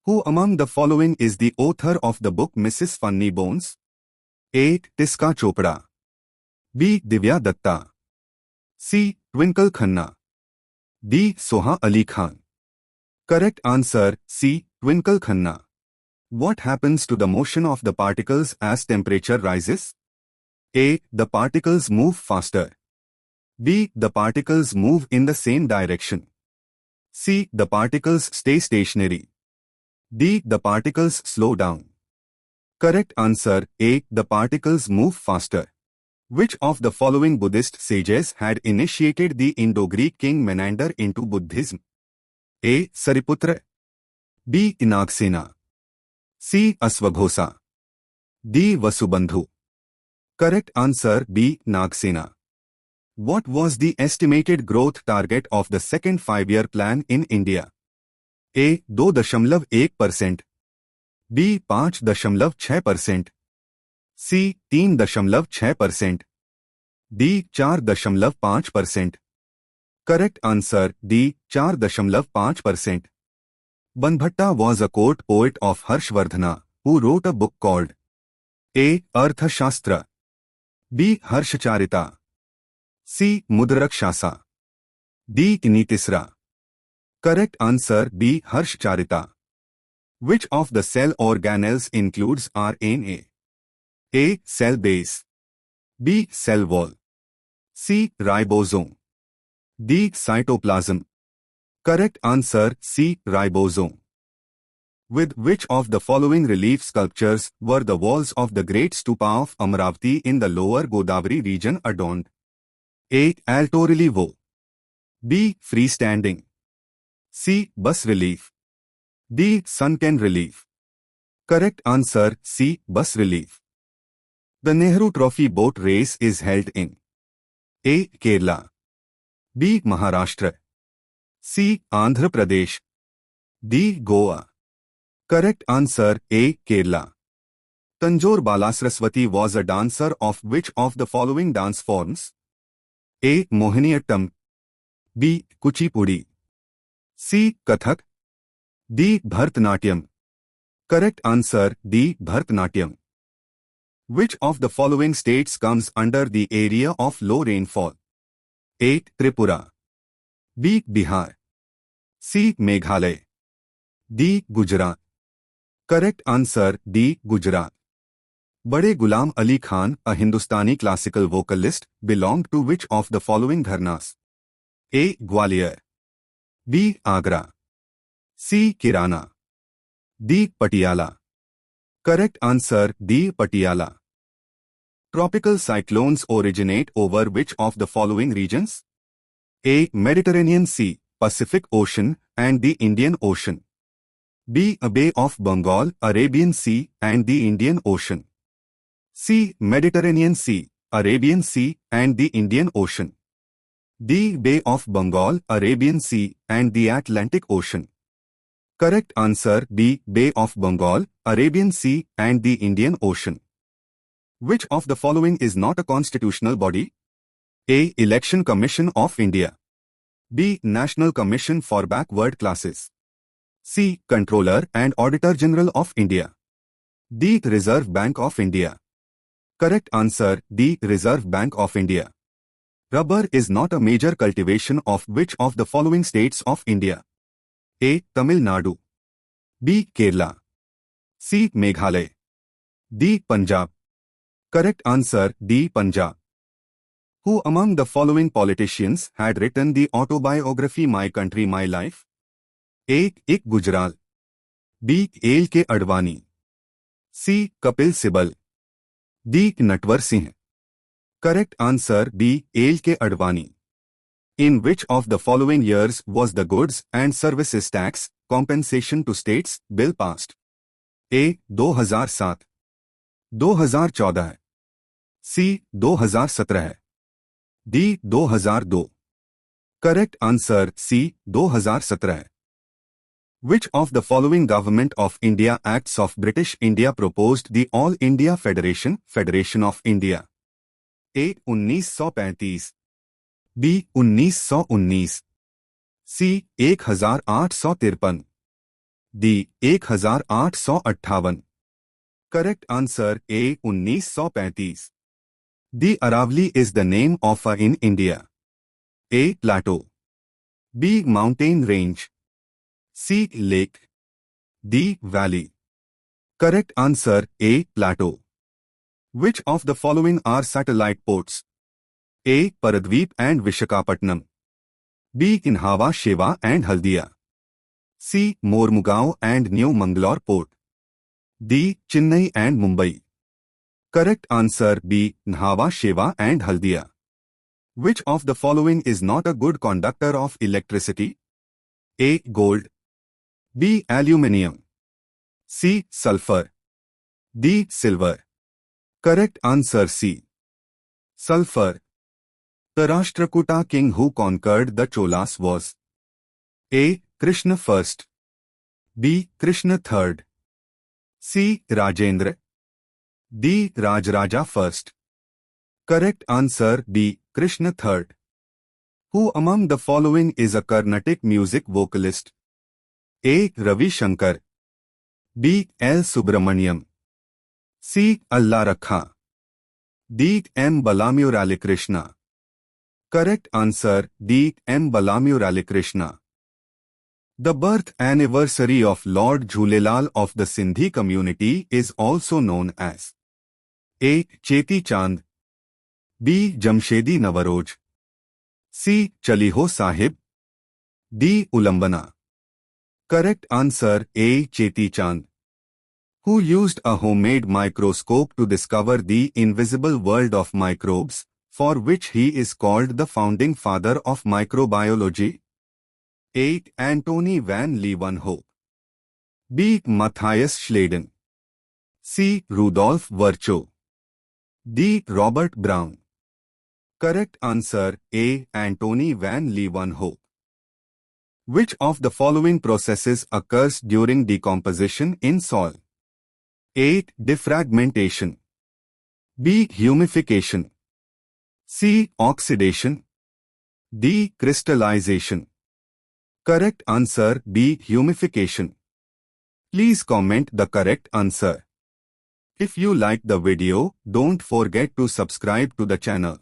Who among the following is the author of the book Mrs. Funny Bones? A. Tiska Chopra. B. Divya Datta. C. Twinkle Khanna. D. Soha Ali Khan. Correct answer C. Twinkle Khanna. What happens to the motion of the particles as temperature rises? A. The particles move faster. B. The particles move in the same direction. C. The particles stay stationary. D. The particles slow down. Correct answer A. The particles move faster. Which of the following Buddhist sages had initiated the Indo-Greek king Menander into Buddhism? A. Sariputra. B. Inagsena. C. Asvaghosa. D. Vasubandhu. Correct answer B. Nagsena. What was the estimated growth target of the second 5-year plan in India? A. 2.1%. B. 5.6%. C. 3.6%. D. 4.5%. Correct answer D. 4.5%. Banbhatta was a court poet of Harshvardhana, who wrote a book called A. Arthashastra. B. Harshcharita. C. Mudrakshasa. D. Nitisra. Correct answer B. Harshcharita. Which of the cell organelles includes RNA? A. Cell base. B. Cell wall. C. Ribosome. D. Cytoplasm. Correct answer C. Ribosome. With which of the following relief sculptures were the walls of the Great Stupa of Amaravati in the lower Godavari region adorned? A. Alto relievo. B. Freestanding. C. Bas relief. D. Sunken relief. Correct answer C. Bas relief. The Nehru Trophy boat race is held in A. Kerala. B. Maharashtra. C. Andhra Pradesh. D. Goa. Correct answer A. Kerala. Tanjore Balasaraswati was a dancer of which of the following dance forms? A. Mohiniyattam. B. Kuchipudi. C. Kathak. D. Bharatanatyam. Correct answer D. Bharatanatyam. Which of the following states comes under the area of low rainfall? A. Tripura. B. Bihar. C. Meghalaya. D. Gujarat. Correct answer D. Gujarat. Bade Ghulam Ali Khan, a Hindustani classical vocalist, belonged to which of the following gharnas? A. Gwalior. B. Agra. C. Kirana. D. Patiala. Correct answer D. Patiala. Tropical cyclones originate over which of the following regions? A. Mediterranean Sea, Pacific Ocean, and the Indian Ocean. B. Bay of Bengal, Arabian Sea, and the Indian Ocean. C. Mediterranean Sea, Arabian Sea, and the Indian Ocean. D. Bay of Bengal, Arabian Sea, and the Atlantic Ocean. Correct answer B. Bay of Bengal, Arabian Sea, and the Indian Ocean. Which of the following is not a constitutional body? A. Election Commission of India. B. National Commission for Backward Classes. C. Controller and Auditor General of India. D. Reserve Bank of India. Correct answer D. Reserve Bank of India. Rubber is not a major cultivation of which of the following states of India? A. Tamil Nadu. B. Kerala. C. Meghalaya. D. Punjab. Correct answer D. Punjab. Who among the following politicians had written the autobiography My Country, My Life? A. Ik Gujral. B. L.K. Advani. C. Kapil Sibal. D. Natwar Singh. Correct answer B. L.K. Advani. In which of the following years was the Goods and Services Tax Compensation to States Bill passed? A. 2007. 2014. C. 2017. D. 2002. Correct answer C. 2017. Which of the following Government of India Acts of British India proposed the All India Federation, Federation of India? A. 1935. B. 1919. C. 1853. D 1858. Correct answer A 1935. The Aravalli is the name of a in India. A. Plateau. B. Mountain range. C. Lake. D. Valley. Correct answer A. Plateau. Which of the following are satellite ports? A. Paradweep and Vishakhapatnam. B. Inhawa, Shewa and Haldia. C. Mormugao and New Mangalore Port. D. Chennai and Mumbai. Correct answer B. Inhawa, Shewa and Haldia. Which of the following is not a good conductor of electricity? A. Gold. B. Aluminium. C. Sulfur. D. Silver. Correct answer C. Sulfur. The Rashtrakuta king who conquered the Cholas was A. Krishna I. B. Krishna III. C. Rajendra. D. Rajaraja I. Correct answer B. Krishna III. Who among the following is a Carnatic music vocalist? A. Ravi Shankar. B. L. Subramaniam. C. Allah Rakha. D. M. Balamurali Krishna. Correct answer D. M. Balamurali Krishna. The birth anniversary of Lord Jhulelal of the Sindhi community is also known as A. Cheti Chand. B. Jamshedi Navaroj. C. Chaliho Sahib. D. Ulambana. Correct answer A. Cheti Chand. Who used a homemade microscope to discover the invisible world of microbes, for which he is called the founding father of microbiology? A. Antony van Leeuwenhoek. B. Matthias Schleiden. C. Rudolf Virchow. D. Robert Brown. Correct answer A. Antony van Leeuwenhoek. Which of the following processes occurs during decomposition in soil? A. Defragmentation. B. Humification. C. Oxidation. D. Crystallization. Correct answer B. Humification. Please comment the correct answer. If you like the video, don't forget to subscribe to the channel.